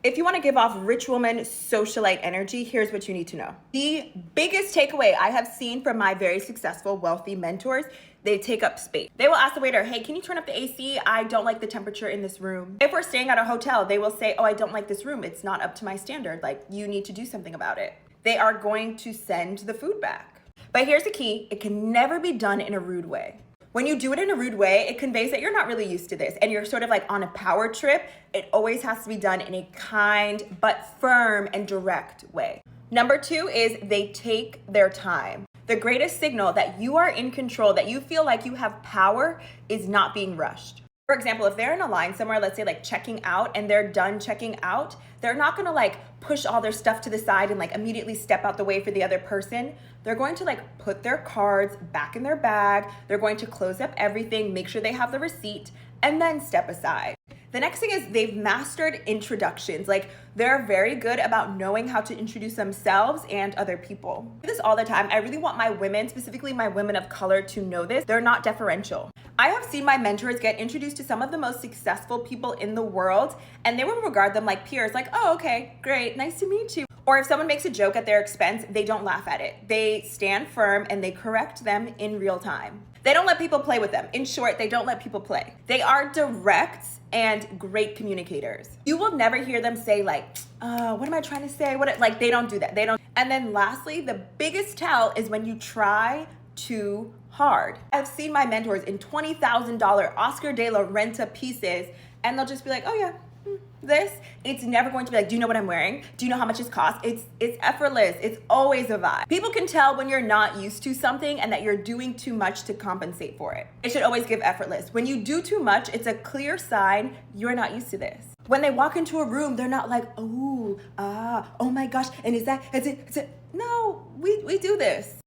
If you want to give off rich woman socialite energy, here's what you need to know. The biggest takeaway I have seen from my very successful wealthy mentors, they take up space. They will ask the waiter, hey, can you turn up the AC? I don't like the temperature in this room. If we're staying at a hotel, they will say, oh, I don't like this room. It's not up to my standard. Like, you need to do something about it. They are going to send the food back. But here's the key, it can never be done in a rude way. When you do it in a rude way, it conveys that you're not really used to this and you're sort of like on a power trip. It always has to be done in a kind but firm and direct way. Number 2 is they take their time. The greatest signal that you are in control, that you feel like you have power, is not being rushed. For example, if they're in a line somewhere, let's say like checking out, and they're done checking out, they're not gonna like push all their stuff to the side and like immediately step out the way for the other person. They're going to like put their cards back in their bag. They're going to close up everything, make sure they have the receipt, and then step aside. The next thing is they've mastered introductions. Like, they're very good about knowing how to introduce themselves and other people. I do this all the time. I really want my women, specifically my women of color, to know this. They're not deferential. I have seen my mentors get introduced to some of the most successful people in the world, and they will regard them like peers, like, oh, okay, great, nice to meet you. Or if someone makes a joke at their expense, they don't laugh at it. They stand firm and they correct them in real time. They don't let people play with them. In short, they don't let people play. They are direct and great communicators. You will never hear them say like, what am I trying to say? Like, they don't do that. They don't. And then lastly, the biggest tell is when you try too hard. I've seen my mentors in $20,000 Oscar de la Renta pieces, and they'll just be like, oh yeah, this. It's never going to be like, do you know what I'm wearing? Do you know how much it costs? It's effortless. It's always a vibe. People can tell when you're not used to something and that you're doing too much to compensate for it. It should always give effortless. When you do too much, it's a clear sign you're not used to this. When they walk into a room, they're not like, oh my gosh, and is it? No, we do this.